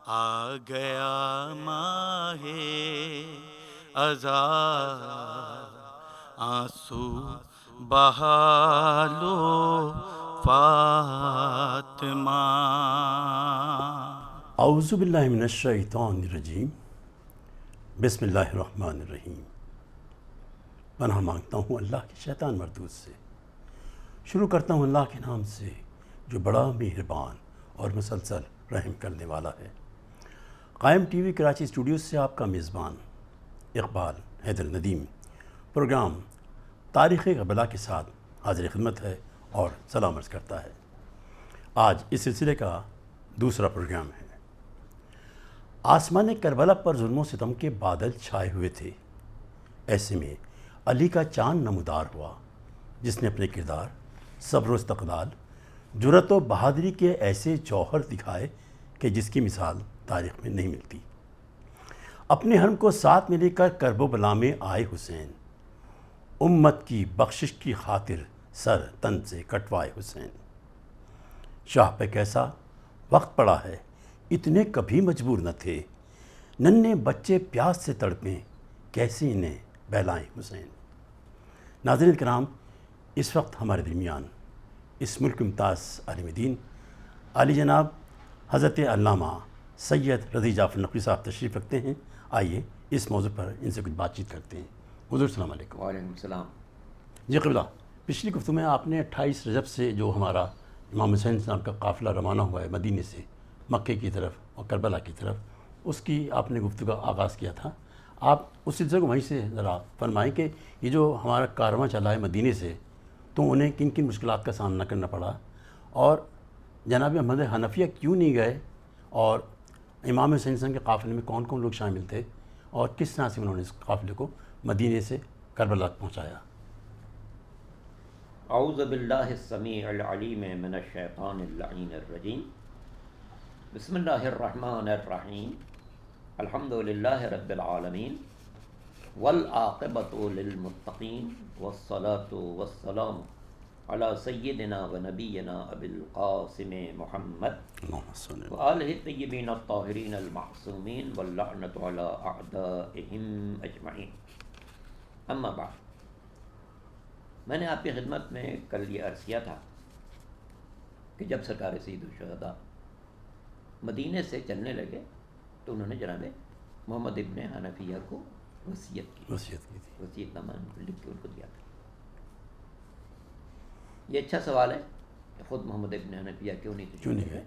آ گیا ماہ عذاب، آنسو بہا لو فاطمہ۔ اعوذ باللہ من الشیطان الرجیم، بسم اللہ الرحمن الرحیم۔ پناہ مانگتا ہوں اللہ کے شیطان مردود سے۔ شروع کرتا ہوں اللہ کے نام سے جو بڑا مہربان اور مسلسل رحم کرنے والا ہے۔ قائم ٹی وی کراچی اسٹوڈیوز سے آپ کا میزبان اقبال حیدر ندیم پروگرام تاریخ کربلا کے ساتھ حاضر خدمت ہے اور سلام عرض کرتا ہے۔ آج اس سلسلے کا دوسرا پروگرام ہے۔ آسمان کربلا پر ظلم و ستم کے بادل چھائے ہوئے تھے، ایسے میں علی کا چاند نمودار ہوا، جس نے اپنے کردار، صبر و استقلال، جرأت و بہادری کے ایسے جوہر دکھائے کہ جس کی مثال تاریخ میں نہیں ملتی۔ اپنے حرم کو ساتھ میں لے کر کرب و بلا میں آئے حسین، امت کی بخشش کی خاطر سر تن سے کٹوائے حسین۔ شاہ پہ کیسا وقت پڑا ہے، اتنے کبھی مجبور نہ تھے، ننھے بچے پیاس سے تڑپیں، کیسے انہیں بہلائیں حسین۔ ناظرین کرام، اس وقت ہمارے درمیان اس ملک ممتاز عالم دین عالی جناب حضرت علامہ سید رضی جعفر نقوی صاحب تشریف رکھتے ہیں۔ آئیے اس موضوع پر ان سے کچھ بات چیت کرتے ہیں۔ حضور السلام علیکم۔ وعلیکم السلام۔ جی قبلہ، پچھلی گفتگو میں آپ نے 28 رجب سے جو ہمارا امام حسین السلام کا قافلہ روانہ ہوا ہے مدینے سے مکے کی طرف اور کربلا کی طرف، اس کی آپ نے گفتگو کا آغاز کیا تھا۔ آپ اس سلسلے کو وہیں سے ذرا فرمائیں کہ یہ جو ہمارا کارواں چلا ہے مدینے سے، تو انہیں کن کن مشکلات کا سامنا کرنا پڑا، اور جناب احمد حنفیہ کیوں نہیں گئے، اور امام حسین السلام کے قافلے میں کون کون لوگ شامل تھے، اور کس طرح سے انہوں نے اس قافلے کو مدینے سے کربلا تک پہنچایا۔ اعوذ باللہ السمیع العلیم من الشیطان اللعین الرجیم، بسم اللہ الرحمن الرحیم، الحمد للہ رب العالمین، والعاقبۃ للمتقین، والصلاۃ والسلام علی سیدنا و نبینا ابی القاسم محمد وآلہ الطیبین الطاہرین المعصومین واللعنۃ علی اعدائہم اجمعین۔ اما بعد، میں نے آپ کی خدمت میں کل یہ عرض کیا تھا کہ جب سرکار سید الشہداء مدینے سے چلنے لگے تو انہوں نے جناب محمد ابن حنفیہ کو وصیت کی تھی، وصیت نامہ لکھ کے ان کو دیا تھا۔ یہ اچھا سوال ہے کہ خود محمد ابن حنفیہ کیوں نہیں گئے؟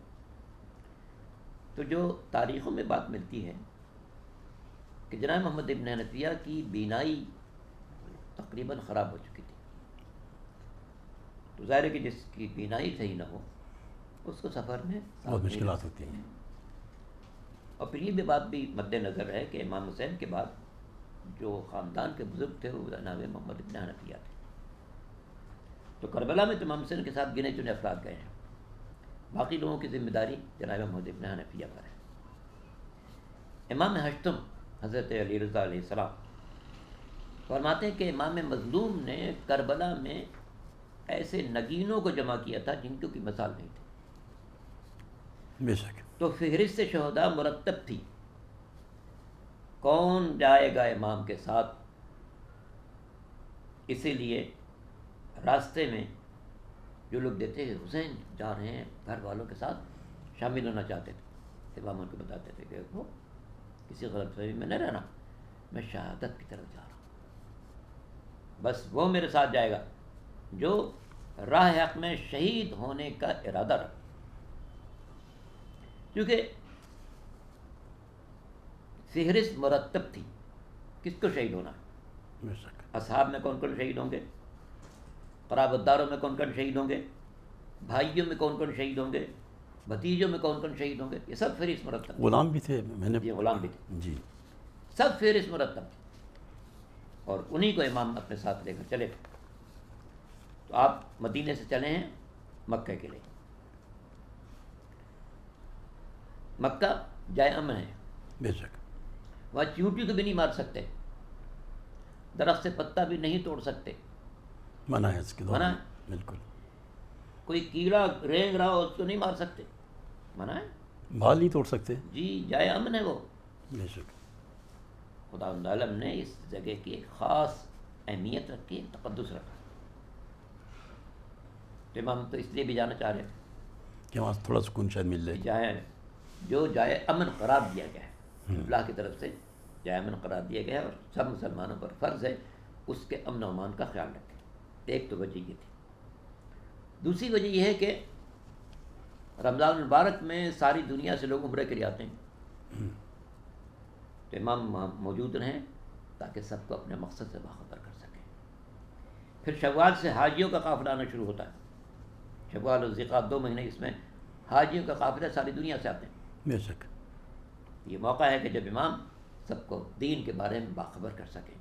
تو جو تاریخوں میں بات ملتی ہے کہ جناب محمد ابن حنفیہ کی بینائی تقریباً خراب ہو چکی تھی، تو ظاہر ہے کہ جس کی بینائی صحیح نہ ہو اس کو سفر میں بہت مشکلات ہوتی ہیں۔ اور پھر یہ بھی بات بھی مد نظر ہے کہ امام حسین کے بعد جو خاندان کے بزرگ تھے وہ جناب محمد ابن حنفیہ تھے، تو کربلا میں تو امام حسین کے ساتھ گنے چنے افراد گئے ہیں، باقی لوگوں کی ذمہ داری جناب محمد ابن حنفیہ پر ہے۔ امام ہشتم حضرت علی رضا علیہ السلام فرماتے ہیں کہ امام مظلوم نے کربلا میں ایسے نگینوں کو جمع کیا تھا جن کی کوئی مثال نہیں تھی۔ بے شک۔ تو فہرست شہداء مرتب تھی، کون جائے گا امام کے ساتھ، اسی لیے راستے میں جو لوگ دیتے ہیں حسین جا رہے ہیں گھر والوں کے ساتھ شامل ہونا چاہتے تھے، امام ان کو بتاتے تھے کہ وہ کسی غلط فہمی میں نہ رہنا، میں شہادت کی طرف جا رہا ہوں، بس وہ میرے ساتھ جائے گا جو راہ حق میں شہید ہونے کا ارادہ رکھتا۔ کیونکہ فہرست مرتب تھی کس کو شہید ہونا ہے، بے شک۔ اصحاب میں کون کون شہید ہوں گے، قرابت داروں میں کون کون شہید ہوں گے، بھائیوں میں کون کون شہید ہوں گے، بھتیجوں میں کون کون شہید ہوں گے، یہ سب فہرست مرتب تھی۔ غلام بھی تھے، میں نے یہ غلام بھی تھے، جی، سب فہرست مرتب تھی، اور انہی کو امام اپنے ساتھ لے کر چلے۔ تو آپ مدینے سے چلے ہیں مکہ کے لیے۔ مکہ جائے امن ہے، بے شک۔ وہاں چیونٹی کو بھی نہیں مار سکتے، درخت سے پتا بھی نہیں توڑ سکتے، منع ہے اس کے دور منع میں، ہے۔ بالکل۔ کوئی کیڑا رینگ رہا ہو اس کو نہیں مار سکتے، منع ہے۔ بال نہیں توڑ سکتے. جی جائے امن ہے وہ. بے شک. خدا عالم نے اس جگہ کی ایک خاص اہمیت رکھی، ایک تقدس رکھا. تو امام تو اس لیے بھی جانا چاہ رہے تھے کہ وہاں تھوڑا سکون شاید مل جائے. جائے جو جائے امن قرار دیا گیا ہے اللہ کی طرف سے، جائے امن قرار دیا گیا ہے، اور سب مسلمانوں پر فرض ہے اس کے امن و امان کا خیال رکھیں. ایک تو وجہ یہ تھی. دوسری وجہ یہ ہے کہ رمضان المبارک میں ساری دنیا سے لوگ عمرے کے لیے آتے ہیں، تو امام موجود رہیں تاکہ سب کو اپنے مقصد سے باخبر کر سکیں. پھر شوال سے حاجیوں کا قافلہ آنا شروع ہوتا ہے. شوال اور ذیقعدہ 2 مہینے اس میں حاجیوں کا قافلہ ساری دنیا سے آتے ہیں. بے شک. یہ موقع ہے کہ جب امام سب کو دین کے بارے میں باخبر کر سکیں،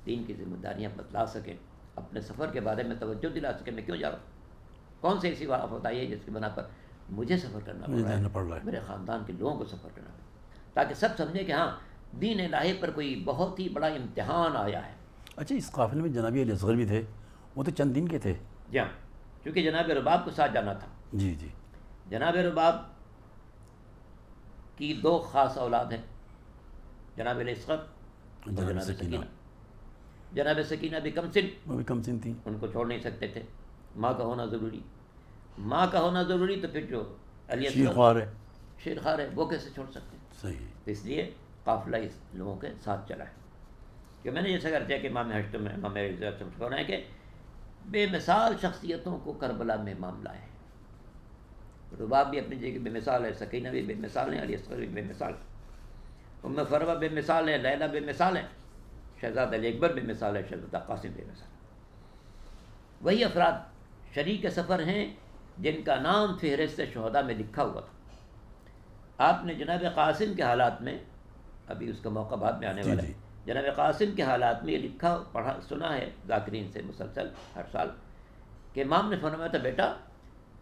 دین کی ذمہ داریاں بتلا سکیں، اپنے سفر کے بارے میں توجہ دلا سکیں. میں کیوں جا رہا ہوں، کون سی ایسی بات آئی ہے جس کی بنا پر مجھے سفر کرنا پڑ رہا ہے، میرے خاندان کے لوگوں کو سفر کرنا پڑ رہا ہے، تاکہ سب سمجھیں کہ ہاں دین الہی پر کوئی بہت ہی بڑا امتحان آیا ہے. اچھا، اس قافلے میں جناب علی اصغر بھی تھے، وہ تو چند دن کے تھے. جی ہاں، کیونکہ جناب رباب کو ساتھ جانا تھا. جی جی. جناب رباب کی 2 خاص اولاد ہیں، جناب علی اصغر اور جناب سکینہ. جناب سکینہ بھی کم سن، وہ بھی کم سن تھی، ان کو چھوڑ نہیں سکتے تھے. ماں کا ہونا ضروری، ماں کا ہونا ضروری، تو پھر جو علی اصغر شیرخوار ہے وہ کیسے چھوڑ سکتے ہیں. صحیح. تو اس لیے قافلہ اس لوگوں کے ساتھ چلا ہے. کہ میں نے جیسا کرتے کہ امام حشت میں امام ہونا ہے کہ بے مثال شخصیتوں کو کربلا میں معاملہ ہے. رباب بھی اپنی جگہ بے مثال ہے، سکینہ بھی بے مثال ہے، علی اصغر بھی بے مثال ہے، ام فروہ بے مثال ہے، لیلہ بے مثال ہے، شہزادہ علی اکبر بے مثال ہے، شہزادہ قاسم بے مثال ہے. وہی افراد شریک سفر ہیں جن کا نام فہرست شہداء میں لکھا ہوا تھا. آپ نے جناب قاسم کے حالات میں، ابھی اس کا موقع بعد میں آنے والا ہے، جناب قاسم کے حالات میں یہ لکھا پڑھا سنا ہے ذاکرین سے مسلسل ہر سال کہ امام نے فرمایا تھا بیٹا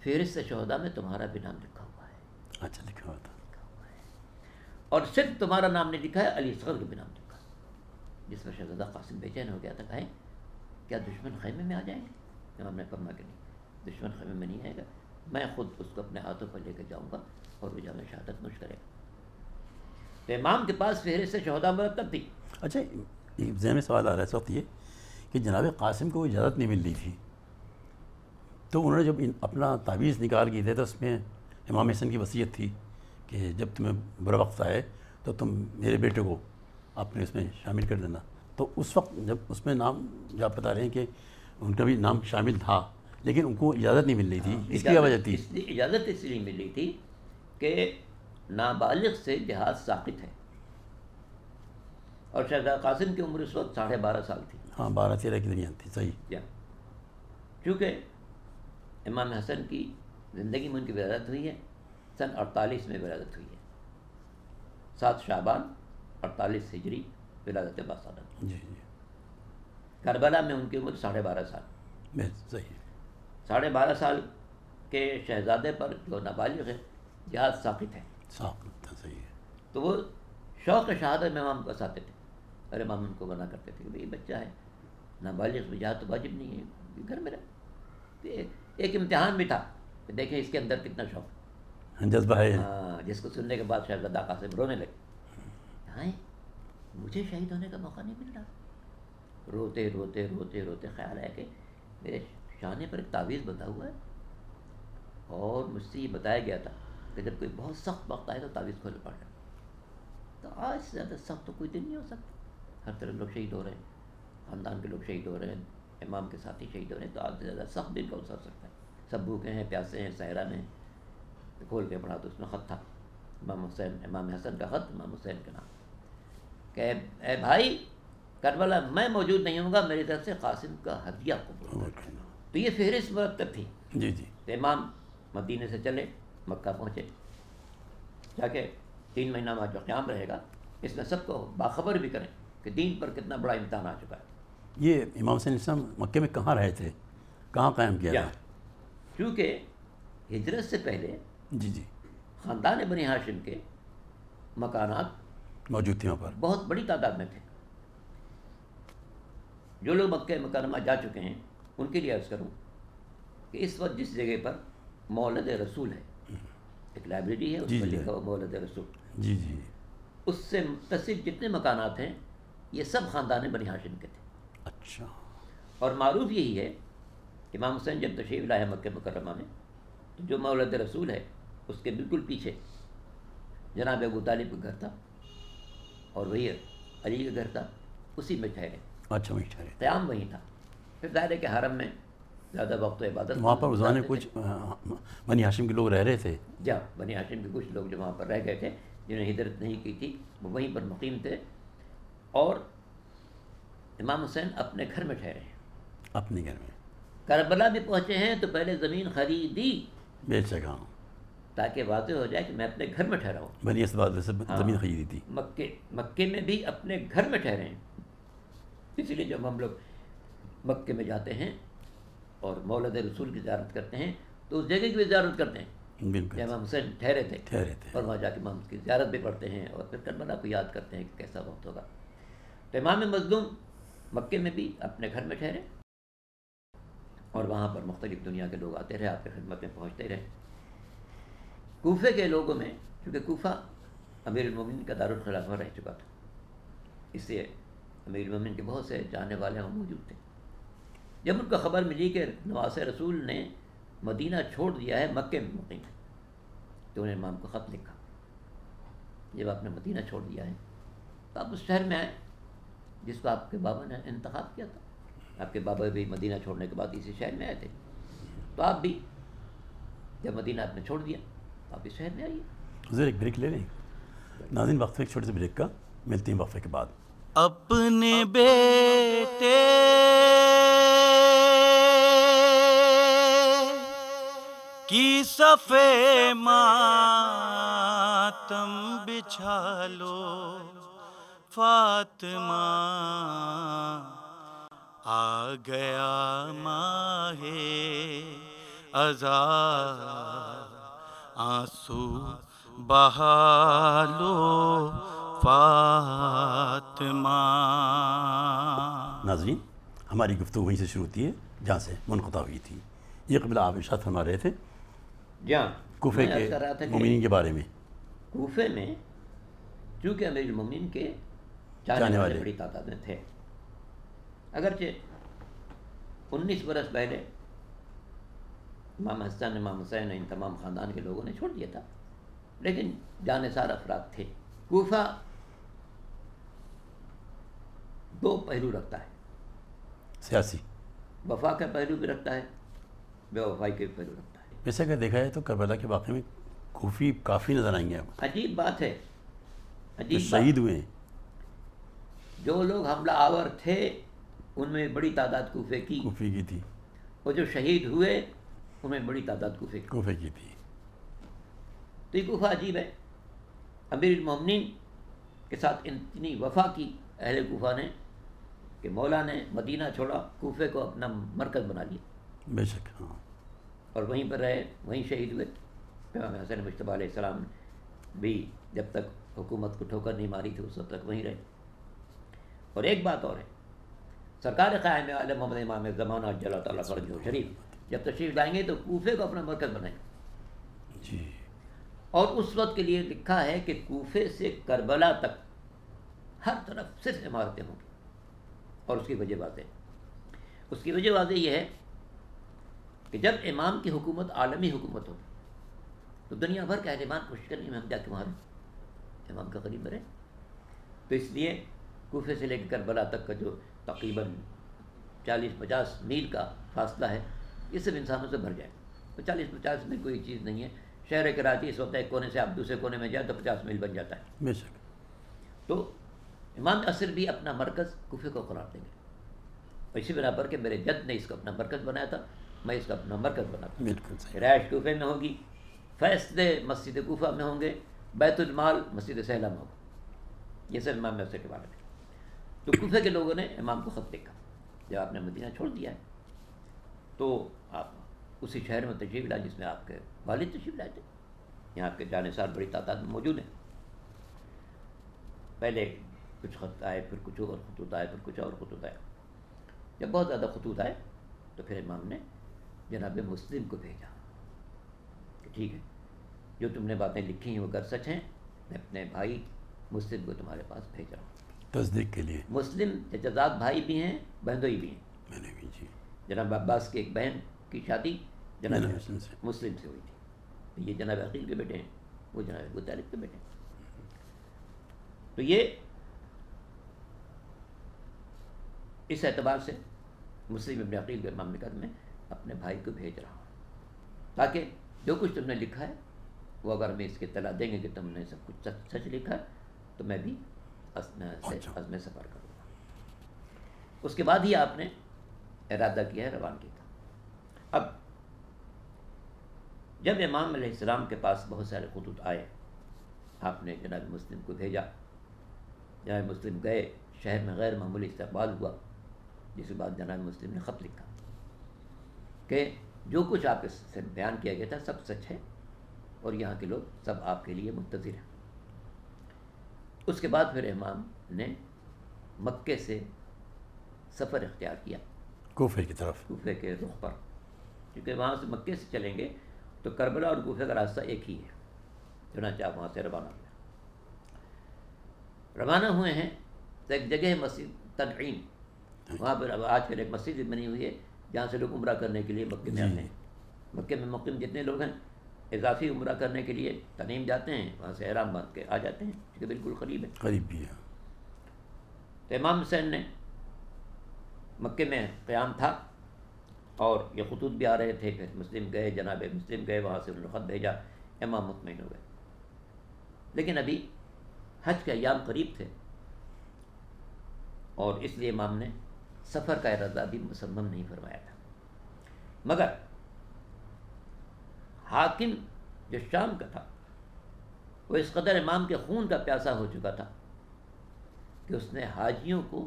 فہرست شہداء میں تمہارا بھی نام لکھا ہوا ہے. اچھا، لکھا ہوا تھا. اور صرف تمہارا نام نہیں لکھا ہے، علی اصغر کا بھی نام لکھا ہے. جس پر شہزادہ قاسم بے چین ہو گیا تھا، کہیں کیا دشمن خیمے میں آ جائیں گے؟ امام نے فرمایا کہ نہیں، دشمن خیمے میں نہیں آئے گا، میں خود اس کو اپنے ہاتھوں پر لے کے جاؤں گا اور وہ جامع شہادت نوش کرے گا. تو امام کے پاس فہرست شہداء مرتب تھی. اچھا، ذہن میں سوال آ رہا ہے اس وقت یہ کہ جناب قاسم کو اجازت نہیں مل رہی تھی، تو انہوں نے جب اپنا تعویذ نکال کی تھے تو اس میں امام حسن کی وصیت تھی کہ جب تمہیں برا وقت آئے تو تم میرے بیٹے کو اپنے اس میں شامل کر دینا. تو اس وقت جب اس میں نام جو آپ بتا رہے ہیں کہ ان کا بھی نام شامل تھا، لیکن ان کو اجازت نہیں مل رہی تھی، اس کی وجہ تھی؟ اجازت اس لیے مل رہی تھی کہ نابالغ سے جہاد ساقط ہے، اور شہزادہ قاسم کی عمر اس وقت 12.5 سال تھی. ہاں، 12-13 کے درمیان تھی. صحیح. چونکہ امام حسن کی زندگی میں ان کی ولادت ہوئی ہے سن 48 میں ولادت ہوئی ہے، 7 شعبان 48 ہجری ولادت باصادت. جی جی. کربلا میں ان کی عمر 12.5 سال. صحیح. 12.5 سال کے شہزادے پر جو نابالغ ہے جہاد ساقط ہے. ساقط تھا. صحیح ہے. تو وہ شوق شہادت میں امام کو ساتھ تھے، اور امام ان کو منع کرتے تھے کہ بھئی بچہ ہے نابالغ میں جہاد تو واجب نہیں ہے، گھر میں رہے. ایک امتحان بھی تھا کہ دیکھیں اس کے اندر کتنا شوق، جذبہ ہے. ہاں، جس کو سننے کے بعد شہزادہ قاسم رونے لگے. ہاں، مجھے شہید ہونے کا موقع نہیں مل رہا. روتے روتے روتے روتے خیال آیا کہ میرے شانے پر ایک تعویذ بندھا ہوا ہے، اور مجھ سے یہ بتایا گیا تھا کہ جب کوئی بہت سخت وقت آئے تو تعویذ کھول پڑنا. تو آج سے زیادہ سخت تو کوئی دن نہیں ہو سکتا. ہر طرف لوگ شہید ہو رہے ہیں، خاندان کے لوگ شہید ہو رہے ہیں، امام کے ساتھی شہید ہو رہے ہیں، تو آج سے زیادہ سخت دن کون سا ہو سکتا ہے؟ سب بھوکے ہیں، پیاسے ہیں، صحرا میں. کھول کے پڑھا تو اس میں خط تھا، امام حسن کا خط، امام حسین کے نام، کہ اے بھائی کربلا میں موجود نہیں ہوں گا، میری طرف سے قاسم کا ہدیہ قبول کرنا. تو یہ فہرست مرتب تھی. جی جی. تو امام مدینے سے چلے، مکہ پہنچے، جا کے 3 مہینہ میں جو قیام رہے گا اس میں سب کو باخبر بھی کریں کہ دین پر کتنا بڑا امتحان آ چکا ہے. یہ امام حسین اسلام مکے میں کہاں رہے تھے، کہاں قائم کیا تھا؟ کیونکہ ہجرت سے پہلے جی جی خاندان بنی ہاشم کے مکانات موجود تھے وہاں پر، بہت بڑی تعداد میں تھے. جو لوگ مکہ مکرمہ جا چکے ہیں ان کے لیے عرض کروں کہ اس وقت جس جگہ پر مولد رسول ہے ایک لائبریری ہے، اس جی میں جی لکھا ہوا مولد رسول. جی جی. اس سے متصل جتنے مکانات ہیں یہ سب خاندان بنی ہاشم کے تھے. اچھا. اور معروف یہی ہے کہ امام حسین جب تشریف لائے مکہ مکرمہ میں تو جو مولد رسول ہے اس کے بالکل پیچھے جناب ابو طالب کا گھر تھا اور وہی علی کا گھر تھا، اسی میں ٹھہرے. اچھا وہیں ٹھہرے. قیام وہیں تھا. پھر ظاہر ہے کہ حرم میں زیادہ وقت و عبادت وہاں پر گزارتے روزانے کچھ بنی ہاشم کے لوگ رہ رہے تھے. جا بنی ہاشم کے کچھ لوگ جو وہاں پر رہ گئے تھے جنہوں نے ہجرت نہیں کی تھی وہ وہیں پر مقیم تھے. اور امام حسین اپنے گھر میں ٹھہرے ہیں. اپنے گھر میں. کربلا میں پہنچے ہیں تو پہلے زمین خریدی بے شک. ہاں. تاکہ واضح ہو جائے کہ میں اپنے گھر میں ٹھہرا ہوں. بنی اسد سے زمین خریدی تھی. مکے میں بھی اپنے گھر میں ٹھہرے ہیں. اسی لیے جب ہم لوگ مکے میں جاتے ہیں اور مولد رسول کی زیارت کرتے ہیں تو اس جگہ کی بھی زیارت کرتے ہیں بالکل. جب امام حسین ٹھہرے تھے ٹھہرے تھے. اور وہاں جا کے امام کی زیارت بھی پڑھتے ہیں اور پھر کربلا کو یاد کرتے ہیں کہ کیسا وقت ہوگا. تو امام مظلوم مکے میں بھی اپنے گھر میں ٹھہرے اور وہاں پر مختلف دنیا کے لوگ آتے رہے، آپ کی خدمت میں پہنچتے رہے. کوفے کے لوگوں میں، کیونکہ کوفہ امیر المومنین کا دارالخلافہ رہ چکا تھا، اس لیے امیر المومنین کے بہت سے جاننے والے وہاں موجود تھے. جب ان کو خبر ملی کہ نواس رسول نے مدینہ چھوڑ دیا ہے، مکے میں مقیم ہے، تو انہیں امام کو خط لکھا. جب آپ نے مدینہ چھوڑ دیا ہے تو آپ اس شہر میں آئیں جس کو آپ کے بابا نے انتخاب کیا تھا. آپ کے بابا بھی مدینہ چھوڑنے کے بعد اسی شہر میں آئے تھے، تو آپ بھی جب مدینہ آپ نے چھوڑ دیا تو آپ اس شہر میں آئیے. حضور ایک بریک لے لیں. ناظرین وقفے، ایک چھوٹے سے بریک کا، ملتے ہیں وقفے کے بعد. اپنے بیٹے کی صفے ماتم بچھا لو، فاطمہ آ گیا ماہ عذاب، آنسو بہا لو فاطمہ. ناظرین ہماری گفتگو وہیں سے شروع ہوتی ہے جہاں سے منقطع ہوئی تھی. یہ قبل آپ ارشاد فرما رہے تھے جہاں کوفے میں کے عرض کر رہا تھا کہ مومنین کے بارے میں. کوفے میں چونکہ امیر المومنین کے جانے والے بڑی تعداد میں تھے، اگرچہ 19 برس پہلے امام حسن، امام حسین، ان تمام خاندان کے لوگوں نے چھوڑ دیا تھا، لیکن جانثار افراد تھے. کوفہ دو پہلو رکھتا ہے، سیاسی. وفا کا پہلو بھی رکھتا ہے، بے وفائی کے بھی پہلو رکھتا ہے. ویسے اگر دیکھا جائے تو کربلا کے واقعے میں کوفی کافی نظر آئیں گے آپ. عجیب بات ہے، جو عجیب شہید بات. ہوئے ہیں جو لوگ حملہ آور تھے ان میں بڑی تعداد کوفے کی، کوفی کی تھی. اور جو شہید ہوئے ان میں بڑی تعداد کوفے کی. کوفے کی تھی. تو یہ کوفہ عجیب ہے. امیر المومنین کے ساتھ اتنی وفا کی اہل کوفہ نے کہ مولا نے مدینہ چھوڑا، کوفے کو اپنا مرکز بنا لیا بے شک. ہاں. اور وہیں پر رہے، وہیں شہید ہوئے. امام حسن مجتبیٰ علیہ السلام بھی جب تک حکومت کو ٹھوکر نہیں ماری تھی اس وقت تک وہیں رہے. اور ایک بات اور ہے، سرکار قائم عالم محمد امام زمانہ عجل اللہ تعالیٰ فرجہ شریف جب تشریف لائیں گے تو کوفے کو اپنا مرکز بنائیں گے. جی. اور اس وقت کے لیے لکھا ہے کہ کوفے سے کربلا تک ہر طرف صرف عمارتیں ہوں گی. اور اس کی وجہ واضح، اس کی وجہ واضح یہ ہے کہ جب امام کی حکومت عالمی حکومت ہو تو دنیا بھر کے اہل ایمان کوشش کریں ہم جا کے وہاں امام کا قریب رہیں. تو اس لیے کوفے سے لے کے کربلا تک کا جو تقریباً 40-50 میل کا فاصلہ ہے یہ سب انسانوں سے بھر جائے. تو 40-50 میل کوئی چیز نہیں ہے. شہر کراچی اس وقت ایک کونے سے آپ دوسرے کونے میں جائیں تو 50 میل بن جاتا ہے. بے شک. تو امام عصر بھی اپنا مرکز کوفے کو قرار دیں گے. اور اسی بنا پر کہ میرے جد نے اس کو اپنا مرکز بنایا تھا، میں اس کا اپنا مرکز بناتا ہوں. بالکل صحیح. رہائش کوفے میں ہوگی، فیصلے مسجد کوفہ میں ہوں گے، بیت المال مسجد سہلہ میں ہوگا. یہ سب امام عصر کے بارے میں. تو کوفے کے لوگوں نے امام کو خط لکھا جب آپ نے مدینہ چھوڑ دیا ہے تو آپ اسی شہر میں تشریف لائے جس میں آپ کے والد تشریف لائے تھے. یہاں آپ کے جانثار بڑی تعداد میں موجود ہیں. پہلے کچھ خط آئے، پھر کچھ اور خطوط آئے، پھر کچھ اور خطوط آئے. جب بہت زیادہ خطوط آئے تو پھر امام نے جناب مسلم کو بھیجا کہ ٹھیک ہے جو تم نے باتیں لکھی ہیں وہ اگر سچ ہیں، میں اپنے بھائی مسلم کو تمہارے پاس بھیج رہا ہوں۔ تصدیق کے لیے مسلم چچزاد بھائی بھی ہیں، بہنوئی بھی ہیں۔ میں نے بھی جی جناب عباس کی ایک بہن کی شادی جناب جناب مسلم سے۔ مسلم سے ہوئی تھی، یہ جناب عقیل کے بیٹے ہیں، وہ جناب ابو طالب کے بیٹے ہیں۔ تو یہ اس اعتبار سے مسلم ابن عقیل کے مملکت میں اپنے بھائی کو بھیج رہا ہوں، تاکہ جو کچھ تم نے لکھا ہے وہ اگر میں اس کی اطلاع دیں گے کہ تم نے سب کچھ سچ لکھا ہے تو میں بھی عزم سفر کروں گا۔ اس کے بعد ہی آپ نے ارادہ کیا ہے روانگی کا۔ اب جب امام علیہ السلام کے پاس بہت سارے خطوط آئے، آپ نے جناب مسلم کو بھیجا، جناب مسلم گئے، شہر میں غیر معمولی استقبال ہوا، جس کے بعد جناب مسلم نے خط لکھا کہ جو کچھ آپ سے بیان کیا گیا تھا سب سچ ہے اور یہاں کے لوگ سب آپ کے لیے منتظر ہیں۔ اس کے بعد پھر امام نے مکے سے سفر اختیار کیا کوفے کی طرف۔ کوفے کے رخ پر، کیونکہ وہاں سے مکے سے چلیں گے تو کربلا اور کوفے کا راستہ ایک ہی ہے، چنانچہ آپ وہاں سے روانہ ہوئے۔ روانہ ہوئے ہیں تو ایک جگہ مسجد تنعیم، وہاں پر آج کل ایک مسجد بھی بنی ہوئی ہے جہاں سے لوگ عمرہ کرنے کے لیے مکے میں آتے ہیں۔ مکے میں مقیم جتنے لوگ ہیں اضافی عمرہ کرنے کے لیے تنعیم جاتے ہیں، وہاں سے احرام باندھ کے آ جاتے ہیں کیونکہ بالکل قریب ہے۔ قریب بھی ہے۔ تو امام حسین نے مکے میں قیام تھا اور یہ خطوط بھی آ رہے تھے، پھر مسلم گئے، جناب مسلم گئے، وہاں سے انہوں نے خط بھیجا، امام مطمئن ہو گئے۔ لیکن ابھی حج کے ایام قریب تھے اور اس لیے امام نے سفر کا ارادہ بھی مصمم نہیں فرمایا تھا، مگر حاکم جو شام کا تھا وہ اس قدر امام کے خون کا پیاسا ہو چکا تھا کہ اس نے حاجیوں کو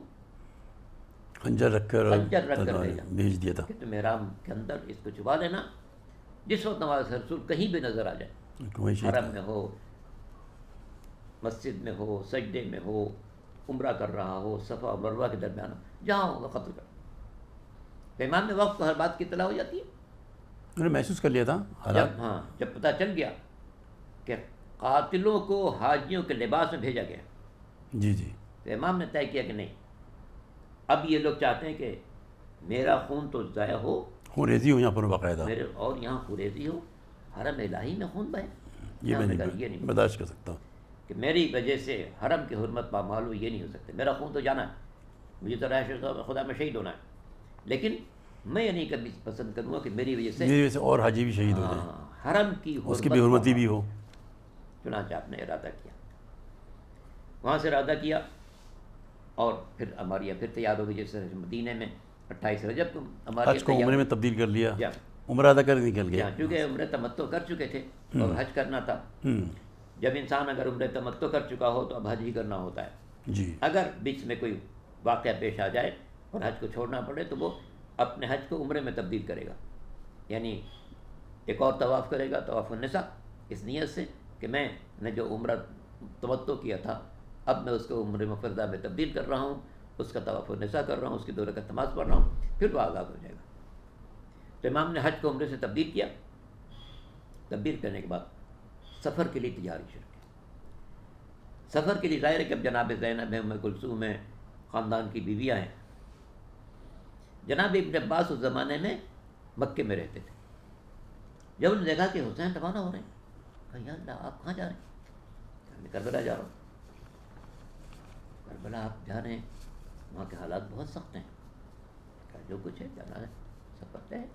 خنجر رکھ کر بھیجا بھیج دیا تھا کہ تم احرام کے اندر اس کو چھپا لینا، جس وقت نماز رسول کہیں بھی نظر آ جائے، وہی شہید حرم میں ہو، مسجد میں ہو، سجدے میں ہو، عمرہ کر رہا ہو، صفا اور مروہ کے درمیان ہو، جہاں ہوگا قتل کر۔ تو امام نے وقت کو ہر بات کی اطلاع ہو جاتی ہے، انہوں نے محسوس کر لیا تھا حالات۔ جب پتہ چل گیا کہ قاتلوں کو حاجیوں کے لباس میں بھیجا گیا، جی جی تو امام نے طے کیا کہ نہیں، اب یہ لوگ چاہتے ہیں کہ میرا خون تو ضائع ہو، خون ریزی ہو یہاں پر باقاعدہ، میرے اور یہاں خوریزی ہو، حرم الہی میں خون بہے، یہ میں یہ نہیں برداشت کر سکتا۔ کہ میری وجہ سے حرم کی حرمت پامال ہو، یہ نہیں ہو سکتا، میرا خون تو جانا ہے، مجھے تو رہائش خدا میں شہید ہونا ہے، لیکن میں یہ نہیں کبھی پسند کروں گا کہ میری وجہ سے اور حاجی بھی شہید ہو جائیں، حرم کی اس کی بے حرمتی بھی ہو۔ چنانچہ آپ نے ارادہ کیا، وہاں سے ارادہ کیا اور پھر ہماری پھر تیار ہو گئی، جیسے مدینے میں 28 رجب کو ہماری حج کو عمرے میں تبدیل کر لیا، جی عمرہ ادا کر نکل گیا، چونکہ عمرے تمتع کر چکے تھے اور حج کرنا تھا۔ جب انسان اگر عمرے تمتع کر چکا ہو تو اب حج ہی کرنا ہوتا ہے۔ جی اگر بیچ میں کوئی واقعہ پیش آ جائے اور حج کو چھوڑنا پڑے تو وہ اپنے حج کو عمرے میں تبدیل کرے گا، یعنی ایک اور طواف کرے گا، طواف النساء، اس نیت سے کہ میں نے جو عمرہ تمتع کیا تھا اب میں اس کو عمرہ مفردہ میں تبدیل کر رہا ہوں، اس کا طواف النساء کر رہا ہوں، اس کی 2 رکعت نماز پڑھ رہا ہوں، پھر وہ آزاد ہو جائے گا۔ تو امام نے حج کو عمرے سے تبدیل کیا، تبدیل کرنے کے بعد سفر کے لیے تیاری شروع کی۔ سفر کے لیے ظاہر ہے کہ اب جناب زینب ہے، ام کلثوم ہے، خاندان کی بیویاں ہیں۔ جناب ابن عباس اس زمانے میں مکے میں رہتے تھے، جب انہوں نے دیکھا کہ حسین روانہ ہو رہے ہیں، کہا یا اللہ آپ کہاں جا رہے ہیں؟ میں کربلا جا رہا ہوں۔ کربلا آپ جا رہے ہیں، وہاں کے حالات بہت سخت ہیں، کہا جو کچھ ہے جانا ہے، سفر طے ہے۔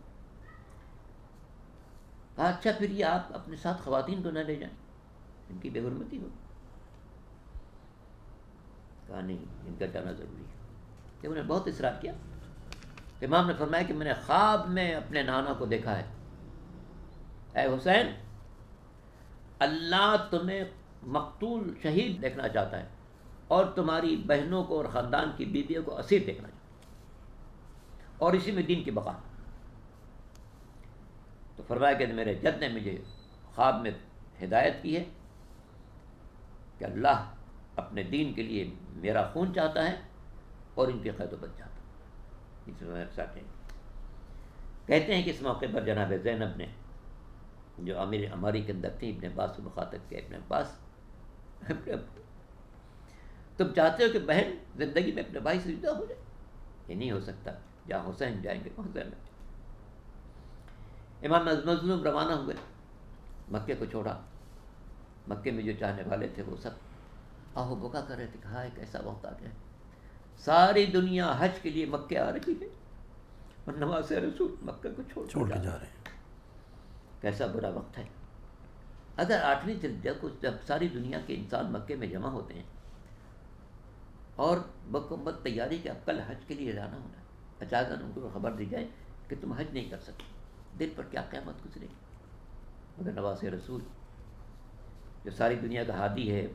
کہا اچھا پھر یہ آپ اپنے ساتھ خواتین کو نہ لے جائیں، ان کی بے حرمتی ہو۔ کہا نہیں، ان کا جانا ضروری ہے۔ جب انہوں نے بہت اصرار کیا، امام نے فرمایا کہ میں نے خواب میں اپنے نانا کو دیکھا ہے، اے حسین اللہ تمہیں مقتول شہید دیکھنا چاہتا ہے اور تمہاری بہنوں کو اور خاندان کی بیویوں کو اسیر دیکھنا چاہتا ہے، اور اسی میں دین کی بقا۔ تو فرمایا کہ میرے جد نے مجھے خواب میں ہدایت کی ہے کہ اللہ اپنے دین کے لیے میرا خون چاہتا ہے اور ان کی قید و بند چاہتا ہے۔ اس میں کہتے ہیں کہ اس موقع پر جناب زینب نے جو امیر ہماری کے اندر تھی، ابن عباس کو مخاطب کیا، ابن عباس تم چاہتے ہو کہ بہن زندگی میں اپنے بھائی سے جدا ہو جائے؟ یہ نہیں ہو سکتا، جہاں حسین جائیں گے حسین میں۔ امام مظلوم روانہ ہوئے، مکے کو چھوڑا۔ مکے میں جو چاہنے والے تھے وہ سب آہو بکا کر رہے تھے کہ ہاں ایک ایسا وقت آ گیا، ساری دنیا حج کے لیے مکے آ رہی ہے اور نواز رسول مکے کو چھوڑ کے جا رہے ہیں۔ کیسا برا وقت ہے۔ اگر 8ویں جلد جب ساری دنیا کے انسان مکے میں جمع ہوتے ہیں اور مکمل تیاری کے اب کل حج کے لیے جانا ہونا ہے، اچانک ان کو خبر دی جائے کہ تم حج نہیں کر سکتے، دل پر کیا قیامت گزرے گی۔ مگر نواز رسول جو ساری دنیا کا ہادی ہے،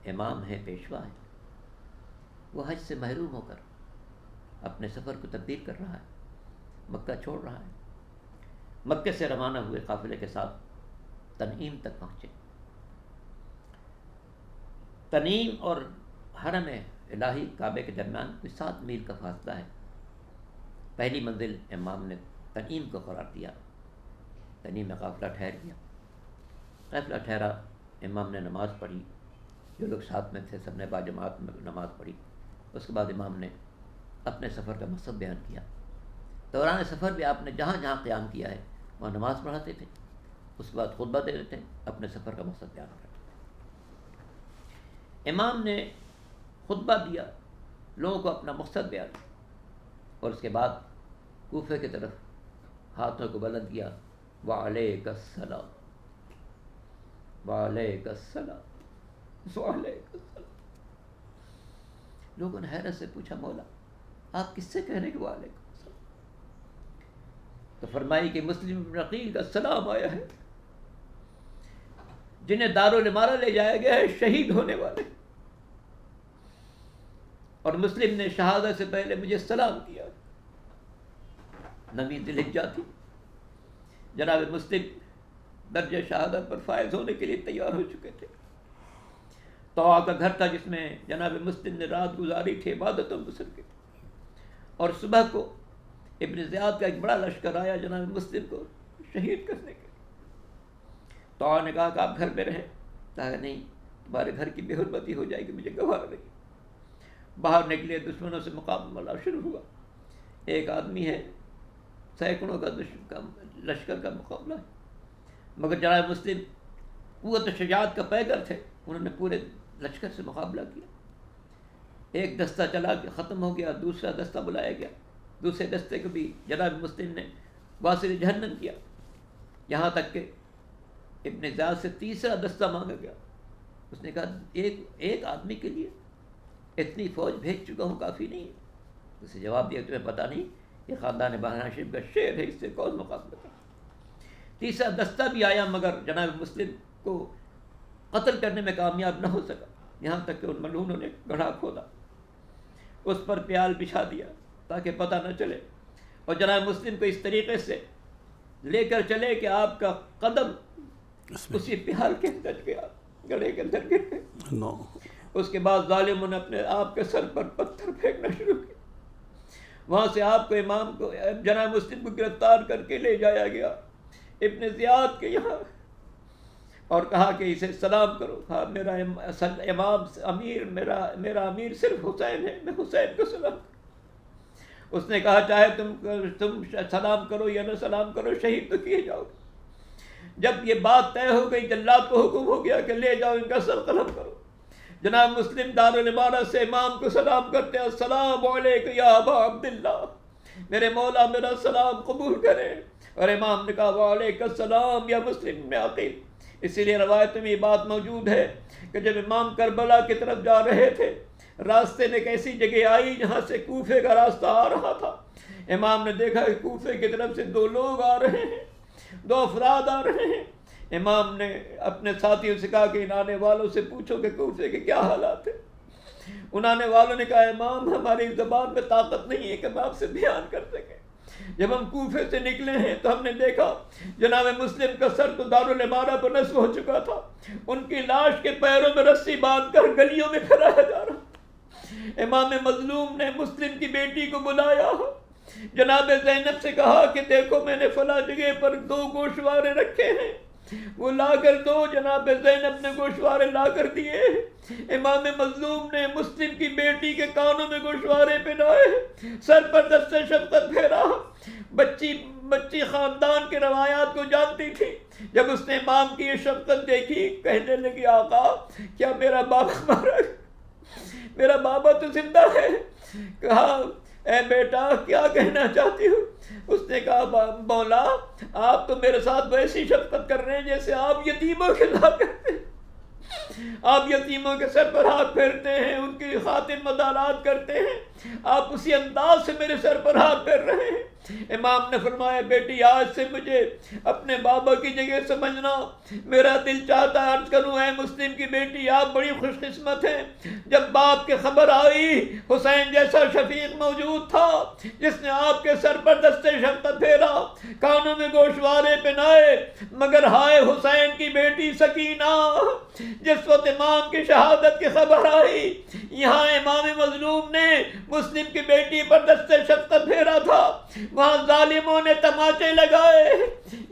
امام ہے، پیشوا ہے، وہ حج سے محروم ہو کر اپنے سفر کو تبدیل کر رہا ہے، مکہ چھوڑ رہا ہے۔ مکے سے روانہ ہوئے قافلے کے ساتھ تنعیم تک پہنچے۔ تنعیم اور حرم الہی کعبے کے درمیان کوئی 7 میل کا فاصلہ ہے۔ پہلی منزل امام نے تنعیم کو قرار دیا۔ تنعیم میں قافلہ ٹھہر گیا۔ قافلہ ٹھہرا، امام نے نماز پڑھی، جو لوگ ساتھ میں تھے سب نے باجماعت میں نماز پڑھی۔ اس کے بعد امام نے اپنے سفر کا مقصد بیان کیا۔ دوران سفر بھی آپ نے جہاں جہاں قیام کیا ہے وہاں نماز پڑھاتے تھے، اس کے بعد خطبہ دے دیتے، اپنے سفر کا مقصد بیان کرتے تھے۔ امام نے خطبہ دیا، لوگوں کو اپنا مقصد بیان کیا، اور اس کے بعد کوفے کی طرف ہاتھوں کو بلند کیا، وعلیک السلام، وعلیک السلام، وعلیک السلام۔ لوگوں نے حیرت سے پوچھا، مولا آپ کس سے کہہ رہے کہ وعلیکم السلام؟ تو فرمائی کہ مسلم بن عقیل کا سلام آیا ہے، جنہیں دارالامارہ لے جایا گیا ہے، شہید ہونے والے، اور مسلم نے شہادت سے پہلے مجھے سلام کیا۔ 9 ذی الحجہ تھی، جناب مسلم درجہ شہادت پر فائز ہونے کے لیے تیار ہو چکے تھے۔ طوا کا گھر تھا جس میں جناب مسلم نے رات گزاری تھی، عبادتوں میں گزر گئی، اور صبح کو ابن زیاد کا ایک بڑا لشکر آیا جناب مسلم کو شہید کرنے کے لیے۔ طوا نے کہا کہ آپ گھر میں رہیں، کہا نہیں تمہارے گھر کی بے حرمتی ہو جائے گی، مجھے گوارا نہیں۔ باہر نکلے، دشمنوں سے مقابلہ شروع ہوا۔ ایک آدمی ہے، سینکڑوں کا لشکر کا مقابلہ ہے، مگر جناب مسلم قوت و شجاعت کا پیکر تھے، انہوں نے پورے لشکر سے مقابلہ کیا۔ ایک دستہ چلا کے ختم ہو گیا، دوسرا دستہ بلایا گیا، دوسرے دستے کو بھی جناب مسلم نے واصل جہنم کیا، یہاں تک کہ ابن زیاد سے تیسرا دستہ مانگا گیا۔ اس نے کہا ایک آدمی کے لیے اتنی فوج بھیج چکا ہوں، کافی نہیں ہے۔ اسے جواب دیا تمہیں پتہ نہیں یہ خاندان بنو ہاشم کا شعر ہے، اس سے کون مقابلہ کرتا۔ تیسرا دستہ بھی آیا مگر جناب مسلم کو قتل کرنے میں کامیاب نہ ہو سکا، یہاں تک کہ ان ملعونوں نے گڑھا کھودا، اس پر پیال بچھا دیا تاکہ پتہ نہ چلے، اور جناب مسلم کو اس طریقے سے لے کر چلے کہ آپ کا قدم اسی پیال کے اندر گیا، گڑھے کے اندر گر گئے۔ اس کے بعد ظالموں نے اپنے آپ کے سر پر پتھر پھینکنا شروع کیا۔ وہاں سے آپ کو امام کو جناب مسلم کو گرفتار کر کے لے جایا گیا ابن زیاد کے یہاں، اور کہا کہ اسے سلام کرو۔ کہا میرا امام امیر، میرا امیر صرف حسین ہے، میں حسین کو سلام کروں۔ اس نے کہا چاہے تم سلام کرو یا نہ سلام کرو، شہید تو کیے جاؤ گے۔ جب یہ بات طے ہو گئی، جلاد کو حکم ہو گیا کہ لے جاؤ ان کا سر قلم کرو۔ جناب مسلم دارالامارہ سے امام کو سلام کرتے ہیں، السلام علیکم یا ابا عبداللہ، میرے مولا میرا سلام قبول کریں۔ اور امام نے کہا وعلیکم السلام یا مسلم بن عقیل۔ اسی لیے روایت میں یہ بات موجود ہے کہ جب امام کربلا کی طرف جا رہے تھے، راستے میں ایک ایسی جگہ آئی جہاں سے کوفے کا راستہ آ رہا تھا۔ امام نے دیکھا کہ کوفے کی طرف سے 2 لوگ آ رہے ہیں، 2 افراد آ رہے ہیں۔ امام نے اپنے ساتھیوں سے کہا کہ ان آنے والوں سے پوچھو کہ کوفے کے کیا حالات ہیں۔ ان آنے والوں نے کہا امام ہماری زبان میں طاقت نہیں ہے کہ ہم آپ سے بیان کر سکیں۔ جب ہم کوفے سے نکلے ہیں تو ہم نے دیکھا جناب مسلم کا سر تو دارالامارہ پر نصب ہو چکا تھا، ان کی لاش کے پیروں میں رسی باندھ کر گلیوں میں پھیلایا جا رہا۔ امام مظلوم نے مسلم کی بیٹی کو بلایا، جناب زینب سے کہا کہ دیکھو میں نے فلاں جگہ پر 2 گوشوارے رکھے ہیں، وہ لا کر دو جناب زینب نے گوشوارے لا کر دیے. امام مظلوم نے مسلم کی بیٹی کے کانوں میں گوشوارے پہنائے, سر پر دست شفقت پھیرا. بچی خاندان کے روایات کو جانتی تھی. جب اس نے امام کی یہ شفقت دیکھی کہنے لگی آقا کیا میرا بابا تو زندہ ہے؟ کہا اے بیٹا کیا کہنا چاہتی ہو؟ اس نے کہا مولا آپ تو میرے ساتھ ویسی شفقت کر رہے ہیں جیسے آپ یتیموں کے ساتھ کرتے ہیں. آپ یتیموں کے سر پر ہاتھ پھیرتے ہیں, ان کی خاطر مدارات کرتے ہیں, آپ اسی انداز سے میرے سر پر ہاتھ پھیر رہے ہیں. امام نے فرمایا بیٹی آج سے مجھے اپنے بابا کی جگہ سمجھنا. میرا دل چاہتا ہے عرض کروں اے مسلم کی بیٹی آپ بڑی خوش قسمت ہیں. جب باپ کی خبر آئی حسین جیسا شفیق موجود تھا جس نے آپ کے سر پر دست شفقت پھیرا, کانوں میں گوشوارے پہنائے, مگر ہائے حسین کی بیٹی سکینہ جس وقت امام کی شہادت کی خبر آئی یہاں امام مظلوم نے مسلم کی بیٹی پر دست شفقت پھیرا تھا, وہاں ظالموں نے تماچے لگائے,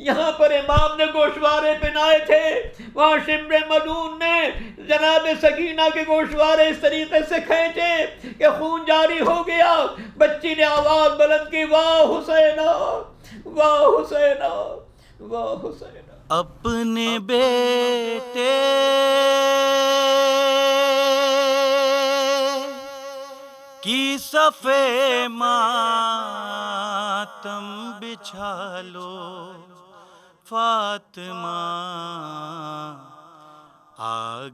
یہاں پر امام نے گوشوارے پہنائے تھے, وہاں شمر ملعون نے جناب سکینہ کے گوشوارے اس طریقے سے کھینچے کہ خون جاری ہو گیا. بچی نے آواز بلند کی واہ حسینہ واہ حسینہ واہ حسینہ. اپنے بیٹے کی صفے ماتم بچھا لو, فاطمہ آ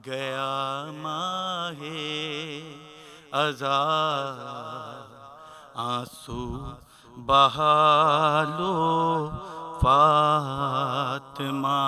گیا ماہ ازاں, آنسو بہا لو فاطمہ.